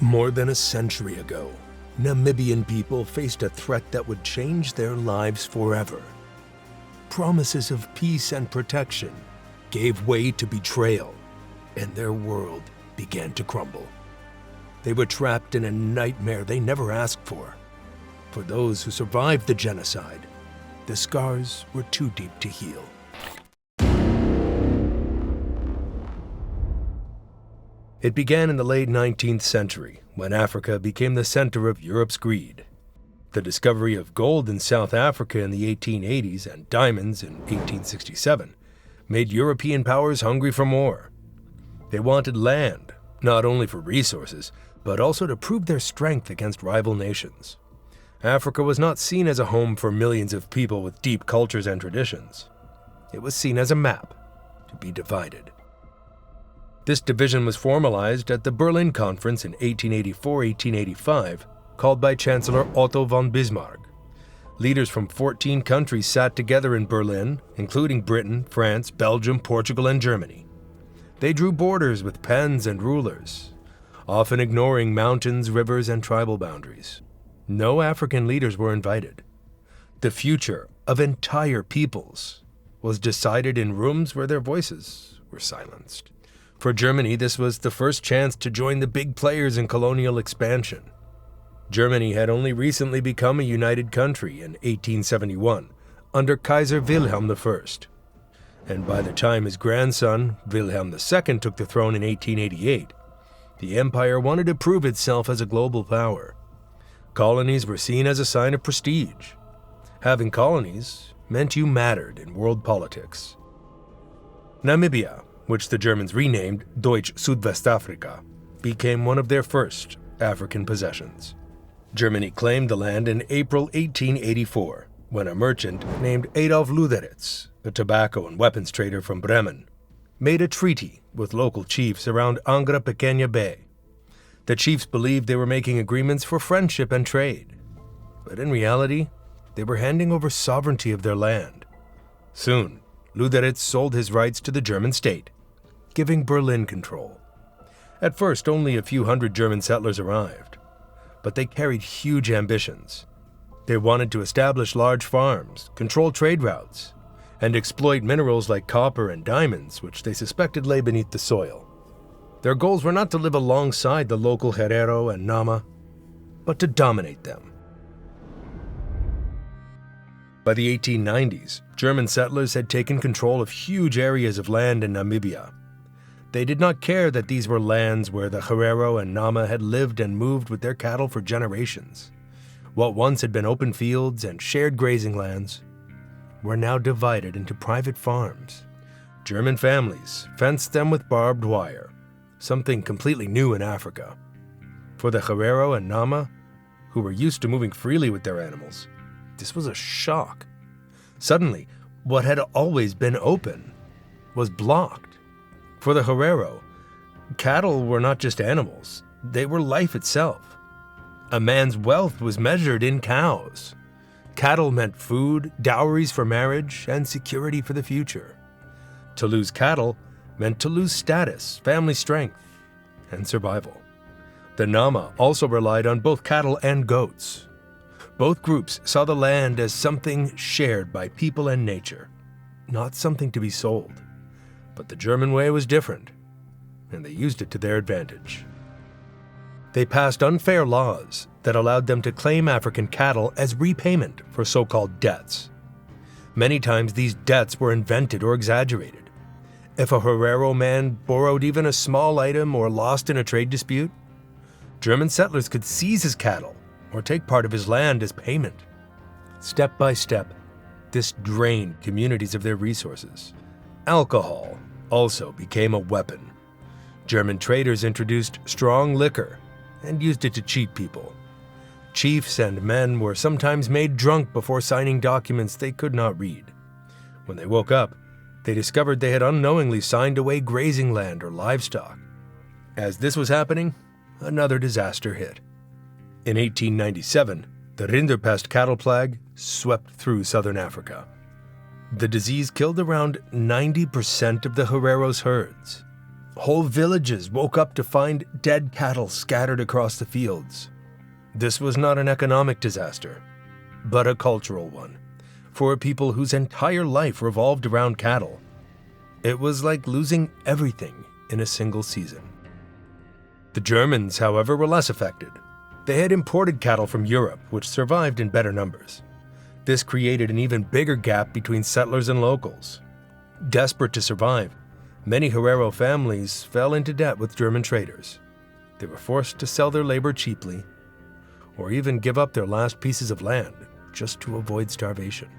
More than a century ago, Namibian people faced a threat that would change their lives forever. Promises of peace and protection gave way to betrayal, and their world began to crumble. They were trapped in a nightmare they never asked for. For those who survived the genocide, the scars were too deep to heal. It began in the late 19th century, when Africa became the center of Europe's greed. The discovery of gold in South Africa in the 1880s and diamonds in 1867 made European powers hungry for more. They wanted land, not only for resources, but also to prove their strength against rival nations. Africa was not seen as a home for millions of people with deep cultures and traditions. It was seen as a map to be divided. This division was formalized at the Berlin Conference in 1884-1885, called by Chancellor Otto von Bismarck. Leaders from 14 countries sat together in Berlin, including Britain, France, Belgium, Portugal, and Germany. They drew borders with pens and rulers, often ignoring mountains, rivers, and tribal boundaries. No African leaders were invited. The future of entire peoples was decided in rooms where their voices were silenced. For Germany, this was the first chance to join the big players in colonial expansion. Germany had only recently become a united country in 1871 under Kaiser Wilhelm I. And by the time his grandson, Wilhelm II, took the throne in 1888, the empire wanted to prove itself as a global power. Colonies were seen as a sign of prestige. Having colonies meant you mattered in world politics. Namibia, which the Germans renamed Deutsch Südwestafrika, became one of their first African possessions. Germany claimed the land in April 1884, when a merchant named Adolf Luderitz, a tobacco and weapons trader from Bremen, made a treaty with local chiefs around Angra Pequena Bay. The chiefs believed they were making agreements for friendship and trade, but in reality, they were handing over sovereignty of their land. Soon, Luderitz sold his rights to the German state, giving Berlin control. At first, only a few hundred German settlers arrived, but they carried huge ambitions. They wanted to establish large farms, control trade routes, and exploit minerals like copper and diamonds, which they suspected lay beneath the soil. Their goals were not to live alongside the local Herero and Nama, but to dominate them. By the 1890s, German settlers had taken control of huge areas of land in Namibia. They did not care that these were lands where the Herero and Nama had lived and moved with their cattle for generations. What once had been open fields and shared grazing lands were now divided into private farms. German families fenced them with barbed wire, something completely new in Africa. For the Herero and Nama, who were used to moving freely with their animals, this was a shock. Suddenly, what had always been open was blocked. For the Herero, cattle were not just animals, they were life itself. A man's wealth was measured in cows. Cattle meant food, dowries for marriage, and security for the future. To lose cattle meant to lose status, family strength, and survival. The Nama also relied on both cattle and goats. Both groups saw the land as something shared by people and nature, not something to be sold. But the German way was different, and they used it to their advantage. They passed unfair laws that allowed them to claim African cattle as repayment for so-called debts. Many times these debts were invented or exaggerated. If a Herero man borrowed even a small item or lost in a trade dispute, German settlers could seize his cattle or take part of his land as payment. Step by step, this drained communities of their resources. Alcohol also became a weapon. German traders introduced strong liquor and used it to cheat people. Chiefs and men were sometimes made drunk before signing documents they could not read. When they woke up, they discovered they had unknowingly signed away grazing land or livestock. As this was happening, another disaster hit. In 1897, the Rinderpest cattle plague swept through southern Africa. The disease killed around 90% of the Herero's herds. Whole villages woke up to find dead cattle scattered across the fields. This was not an economic disaster, but a cultural one, for a people whose entire life revolved around cattle. It was like losing everything in a single season. The Germans, however, were less affected. They had imported cattle from Europe, which survived in better numbers. This created an even bigger gap between settlers and locals. Desperate to survive, many Herero families fell into debt with German traders. They were forced to sell their labor cheaply, or even give up their last pieces of land just to avoid starvation.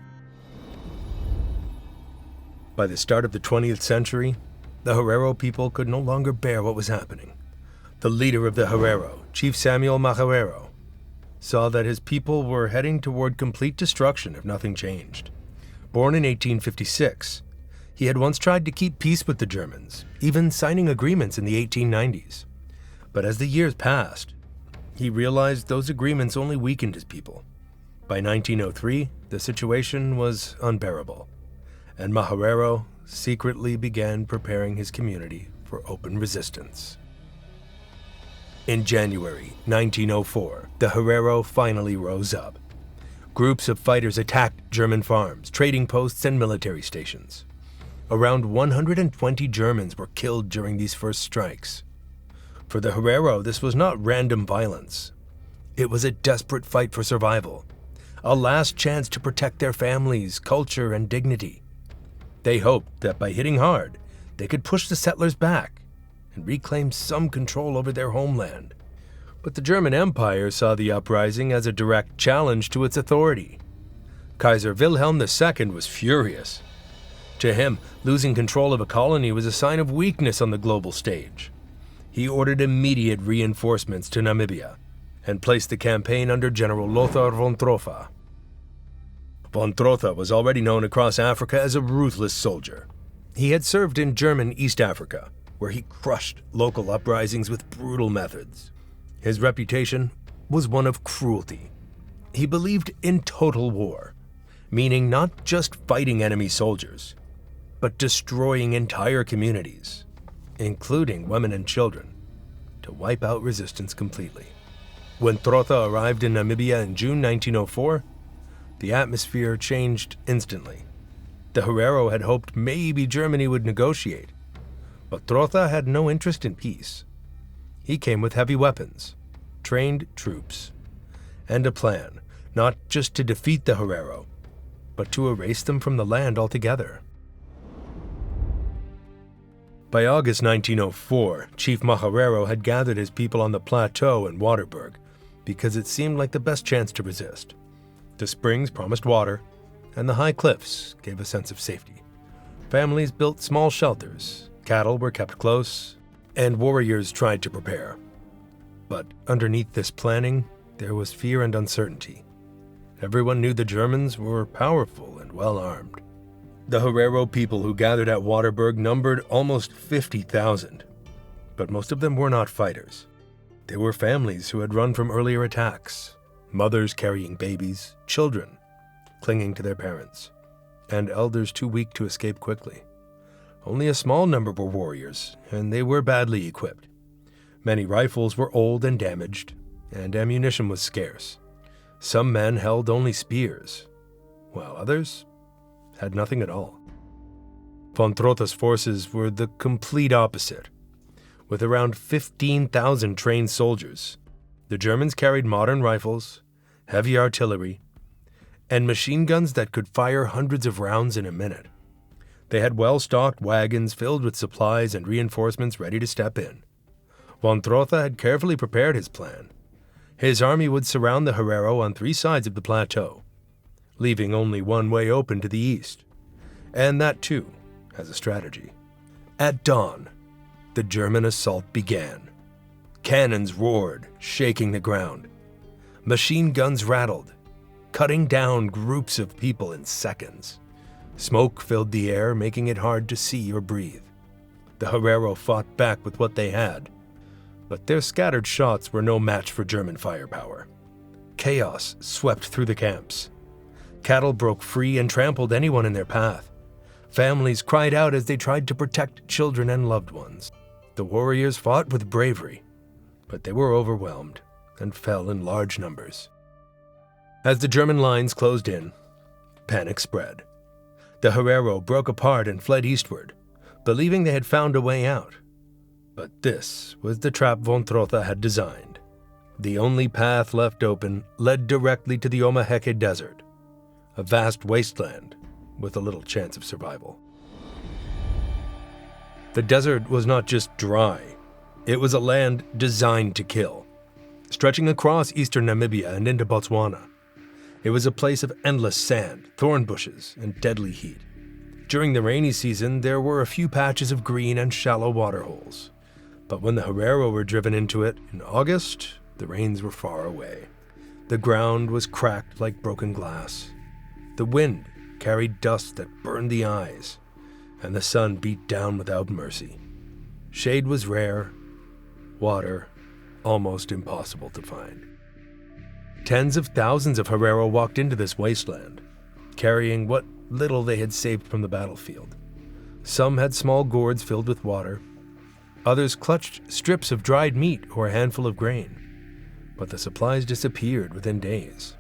By the start of the 20th century, the Herero people could no longer bear what was happening. The leader of the Herero, Chief Samuel Maharero, saw that his people were heading toward complete destruction if nothing changed. Born in 1856, he had once tried to keep peace with the Germans, even signing agreements in the 1890s. But as the years passed, he realized those agreements only weakened his people. By 1903, the situation was unbearable, and Maharero secretly began preparing his community for open resistance. In January 1904, the Herero finally rose up. Groups of fighters attacked German farms, trading posts, and military stations. Around 120 Germans were killed during these first strikes. For the Herero, this was not random violence. It was a desperate fight for survival, a last chance to protect their families, culture, and dignity. They hoped that by hitting hard, they could push the settlers back and reclaim some control over their homeland. But the German Empire saw the uprising as a direct challenge to its authority. Kaiser Wilhelm II was furious. To him, losing control of a colony was a sign of weakness on the global stage. He ordered immediate reinforcements to Namibia and placed the campaign under General Lothar von Trotha. Von Trotha was already known across Africa as a ruthless soldier. He had served in German East Africa, where he crushed local uprisings with brutal methods. His reputation was one of cruelty. He believed in total war, meaning not just fighting enemy soldiers, but destroying entire communities, including women and children, to wipe out resistance completely. When Trotha arrived in Namibia in June 1904, the atmosphere changed instantly. The Herero had hoped maybe Germany would negotiate, but Trotha had no interest in peace. He came with heavy weapons, trained troops, and a plan, not just to defeat the Herero, but to erase them from the land altogether. By August 1904, Chief Maharero had gathered his people on the plateau in Waterberg because it seemed like the best chance to resist. The springs promised water, and the high cliffs gave a sense of safety. Families built small shelters, cattle were kept close, and warriors tried to prepare. But underneath this planning, there was fear and uncertainty. Everyone knew the Germans were powerful and well-armed. The Herero people who gathered at Waterberg numbered almost 50,000, but most of them were not fighters. They were families who had run from earlier attacks, mothers carrying babies, children clinging to their parents, and elders too weak to escape quickly. Only a small number were warriors, and they were badly equipped. Many rifles were old and damaged, and ammunition was scarce. Some men held only spears, while others had nothing at all. Von Trotha's forces were the complete opposite. With around 15,000 trained soldiers, the Germans carried modern rifles, heavy artillery, and machine guns that could fire hundreds of rounds in a minute. They had well-stocked wagons filled with supplies and reinforcements ready to step in. Von Trotha had carefully prepared his plan. His army would surround the Herero on 3 sides of the plateau, leaving only one way open to the east, and that too as a strategy. At dawn, the German assault began. Cannons roared, shaking the ground. Machine guns rattled, cutting down groups of people in seconds. Smoke filled the air, making it hard to see or breathe. The Herero fought back with what they had, but their scattered shots were no match for German firepower. Chaos swept through the camps. Cattle broke free and trampled anyone in their path. Families cried out as they tried to protect children and loved ones. The warriors fought with bravery, but they were overwhelmed and fell in large numbers. As the German lines closed in, panic spread. The Herero broke apart and fled eastward, believing they had found a way out. But this was the trap von Trotha had designed. The only path left open led directly to the Omaheke Desert, a vast wasteland with a little chance of survival. The desert was not just dry, it was a land designed to kill, stretching across eastern Namibia and into Botswana. It was a place of endless sand, thorn bushes, and deadly heat. During the rainy season, there were a few patches of green and shallow waterholes. But when the Herero were driven into it in August, the rains were far away. The ground was cracked like broken glass. The wind carried dust that burned the eyes, and the sun beat down without mercy. Shade was rare, water almost impossible to find. Tens of thousands of Herero walked into this wasteland, carrying what little they had saved from the battlefield. Some had small gourds filled with water. Others clutched strips of dried meat or a handful of grain. But the supplies disappeared within days.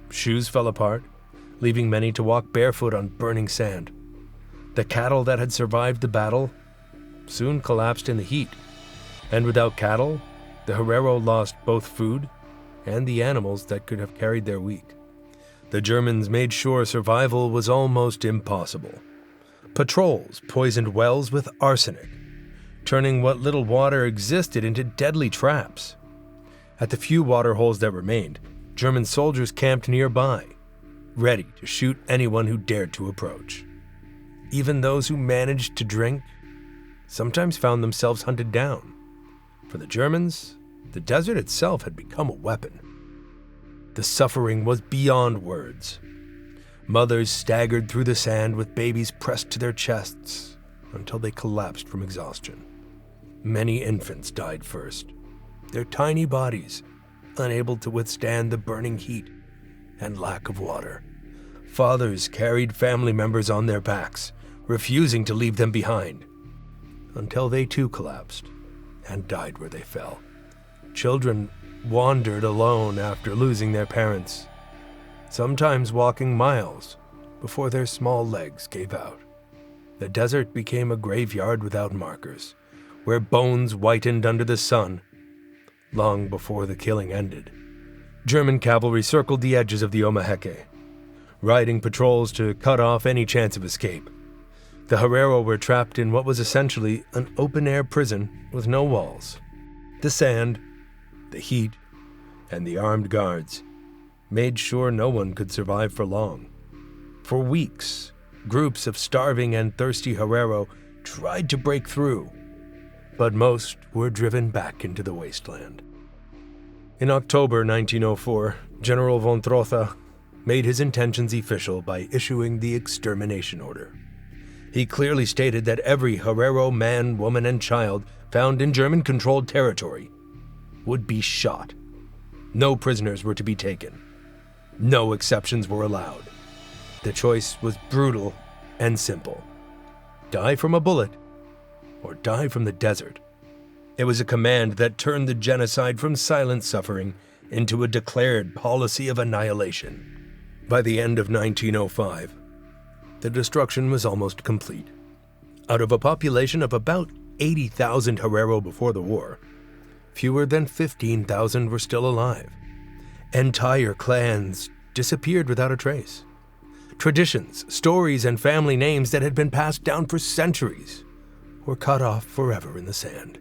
Shoes fell apart, leaving many to walk barefoot on burning sand. The cattle that had survived the battle soon collapsed in the heat. And without cattle, the Herero lost both food and the animals that could have carried their weak. The Germans made sure survival was almost impossible. Patrols poisoned wells with arsenic, turning what little water existed into deadly traps. At the few water holes that remained, German soldiers camped nearby, ready to shoot anyone who dared to approach. Even those who managed to drink sometimes found themselves hunted down. For the Germans, the desert itself had become a weapon. The suffering was beyond words. Mothers staggered through the sand with babies pressed to their chests until they collapsed from exhaustion. Many infants died first, their tiny bodies unable to withstand the burning heat and lack of water. Fathers carried family members on their backs, refusing to leave them behind, until they too collapsed and died where they fell. Children wandered alone after losing their parents, sometimes walking miles before their small legs gave out. The desert became a graveyard without markers, where bones whitened under the sun long before the killing ended. German cavalry circled the edges of the Omaheke, riding patrols to cut off any chance of escape. The Herero were trapped in what was essentially an open-air prison with no walls. The sand, the heat, and the armed guards made sure no one could survive for long. For weeks, groups of starving and thirsty Herero tried to break through, but most were driven back into the wasteland. In October 1904, General von Trotha made his intentions official by issuing the extermination order. He clearly stated that every Herero man, woman, and child found in German-controlled territory would be shot. No prisoners were to be taken. No exceptions were allowed. The choice was brutal and simple. Die from a bullet or die from the desert. It was a command that turned the genocide from silent suffering into a declared policy of annihilation. By the end of 1905, the destruction was almost complete. Out of a population of about 80,000 Herero before the war, fewer than 15,000 were still alive. Entire clans disappeared without a trace. Traditions, stories, and family names that had been passed down for centuries were cut off forever in the sand.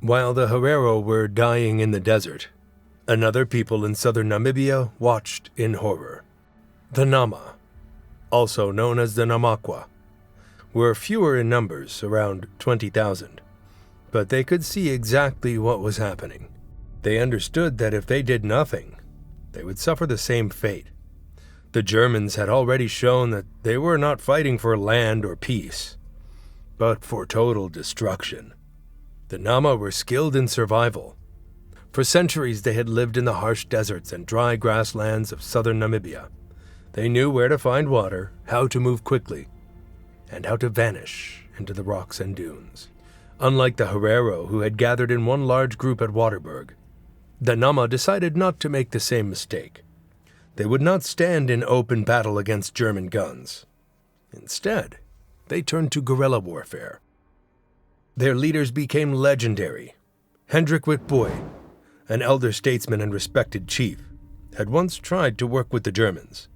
While the Herero were dying in the desert, another people in southern Namibia watched in horror. The Nama, also known as the Namakwa, were fewer in numbers, around 20,000, but they could see exactly what was happening. They understood that if they did nothing, they would suffer the same fate. The Germans had already shown that they were not fighting for land or peace, but for total destruction. The Nama were skilled in survival. For centuries they had lived in the harsh deserts and dry grasslands of southern Namibia. They knew where to find water, how to move quickly, and how to vanish into the rocks and dunes. Unlike the Herero, who had gathered in one large group at Waterberg, the Nama decided not to make the same mistake. They would not stand in open battle against German guns. Instead, they turned to guerrilla warfare. Their leaders became legendary. Hendrik Witbooi, an elder statesman and respected chief, had once tried to work with the Germans.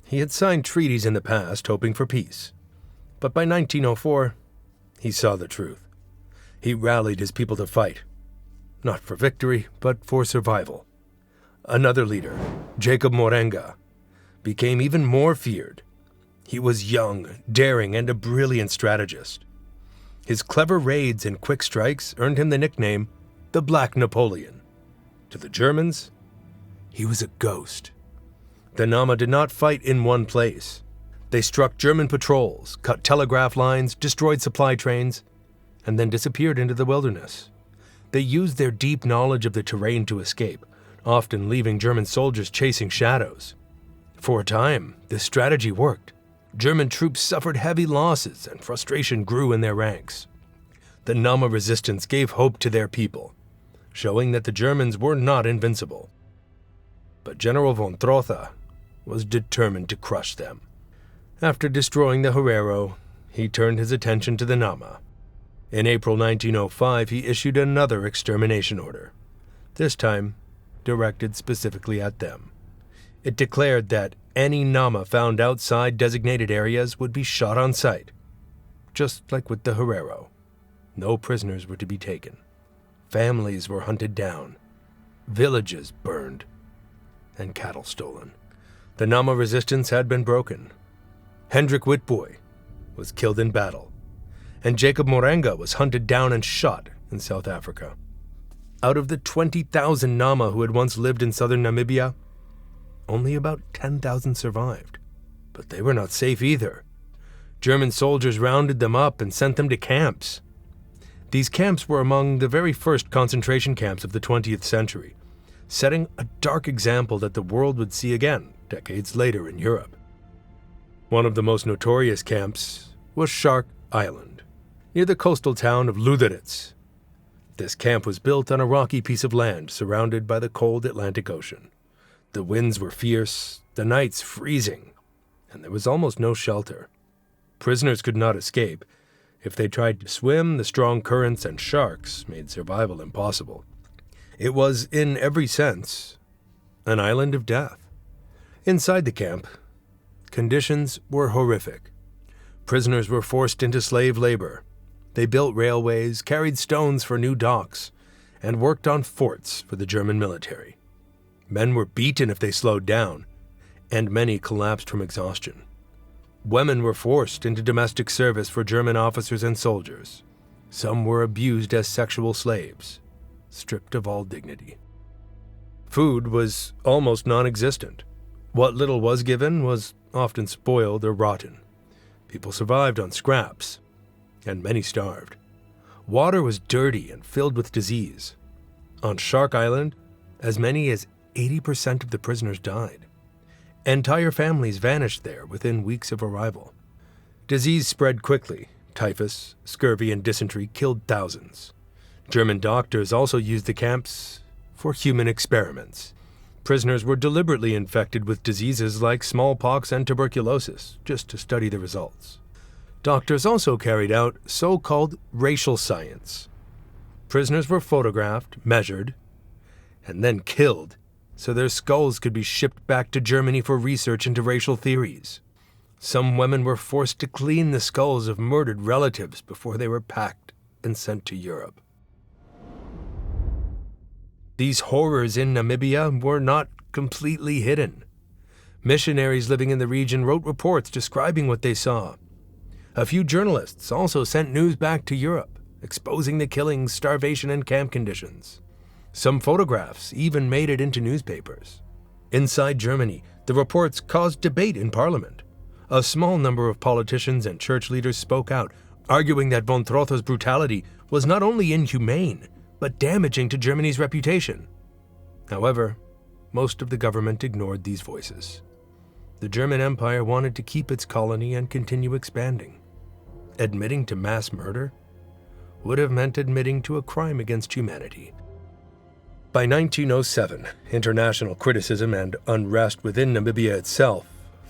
He had signed treaties in the past hoping for peace. But by 1904, he saw the truth. He rallied his people to fight, not for victory, but for survival. Another leader, Jacob Morenga, became even more feared. He was young, daring, and a brilliant strategist. His clever raids and quick strikes earned him the nickname the Black Napoleon. To the Germans, he was a ghost. The Nama did not fight in one place. They struck German patrols, cut telegraph lines, destroyed supply trains, and then disappeared into the wilderness. They used their deep knowledge of the terrain to escape, often leaving German soldiers chasing shadows. For a time, this strategy worked. German troops suffered heavy losses and frustration grew in their ranks. The Nama resistance gave hope to their people, showing that the Germans were not invincible. But General von Trotha was determined to crush them. After destroying the Herero, he turned his attention to the Nama. In April 1905, he issued another extermination order, this time directed specifically at them. It declared that any Nama found outside designated areas would be shot on sight, just like with the Herero. No prisoners were to be taken. Families were hunted down, villages burned, and cattle stolen. The Nama resistance had been broken. Hendrik Witbooi was killed in battle, and Jacob Morenga was hunted down and shot in South Africa. Out of the 20,000 Nama who had once lived in southern Namibia, only about 10,000 survived. But they were not safe either. German soldiers rounded them up and sent them to camps. These camps were among the very first concentration camps of the 20th century, setting a dark example that the world would see again decades later in Europe. One of the most notorious camps was Shark Island, near the coastal town of Lüderitz. This camp was built on a rocky piece of land surrounded by the cold Atlantic Ocean. The winds were fierce, the nights freezing, and there was almost no shelter. Prisoners could not escape. If they tried to swim, the strong currents and sharks made survival impossible. It was, in every sense, an island of death. Inside the camp, conditions were horrific. Prisoners were forced into slave labor. They built railways, carried stones for new docks, and worked on forts for the German military. Men were beaten if they slowed down, and many collapsed from exhaustion. Women were forced into domestic service for German officers and soldiers. Some were abused as sexual slaves, stripped of all dignity. Food was almost non-existent. What little was given was often spoiled or rotten. People survived on scraps, and many starved. Water was dirty and filled with disease. On Shark Island, as many as 80% of the prisoners died. Entire families vanished there within weeks of arrival. Disease spread quickly. Typhus, scurvy, and dysentery killed thousands. German doctors also used the camps for human experiments. Prisoners were deliberately infected with diseases like smallpox and tuberculosis, just to study the results. Doctors also carried out so-called racial science. Prisoners were photographed, measured, and then killed, so their skulls could be shipped back to Germany for research into racial theories. Some women were forced to clean the skulls of murdered relatives before they were packed and sent to Europe. These horrors in Namibia were not completely hidden. Missionaries living in the region wrote reports describing what they saw. A few journalists also sent news back to Europe, exposing the killings, starvation, and camp conditions. Some photographs even made it into newspapers. Inside Germany, the reports caused debate in Parliament. A small number of politicians and church leaders spoke out, arguing that von Trotha's brutality was not only inhumane, but damaging to Germany's reputation. However, most of the government ignored these voices. The German Empire wanted to keep its colony and continue expanding. admitting to mass murder would have meant admitting to a crime against humanity. By 1907, international criticism and unrest within Namibia itself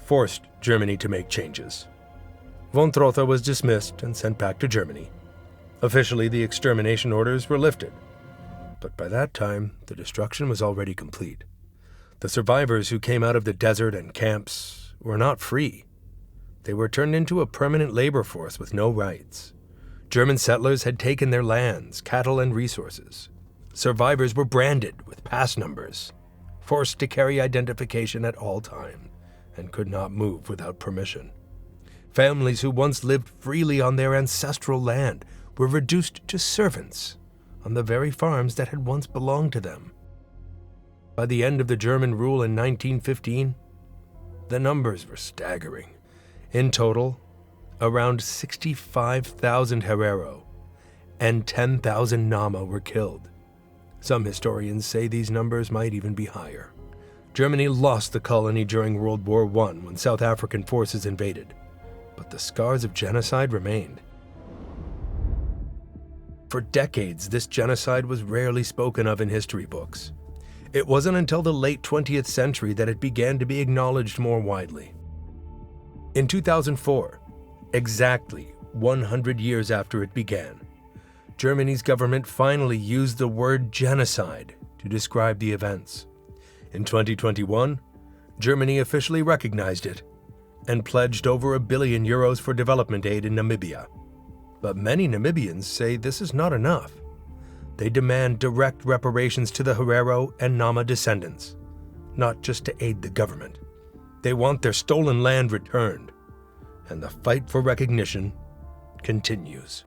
forced Germany to make changes. Von Trotha was dismissed and sent back to Germany. Officially, the extermination orders were lifted, but by that time, the destruction was already complete. The survivors who came out of the desert and camps were not free. They were turned into a permanent labor force with no rights. German settlers had taken their lands, cattle, and resources. Survivors were branded with pass numbers, forced to carry identification at all times, and could not move without permission. Families who once lived freely on their ancestral land were reduced to servants on the very farms that had once belonged to them. By the end of the German rule in 1915, the numbers were staggering. In total, around 65,000 Herero and 10,000 Nama were killed. Some historians say these numbers might even be higher. Germany lost the colony during World War I when South African forces invaded, but the scars of genocide remained. For decades, this genocide was rarely spoken of in history books. It wasn't until the late 20th century that it began to be acknowledged more widely. In 2004, exactly 100 years after it began, Germany's government finally used the word genocide to describe the events. In 2021, Germany officially recognized it and pledged over €1 billion for development aid in Namibia. But many Namibians say this is not enough. They demand direct reparations to the Herero and Nama descendants, not just to aid the government. They want their stolen land returned, and the fight for recognition continues.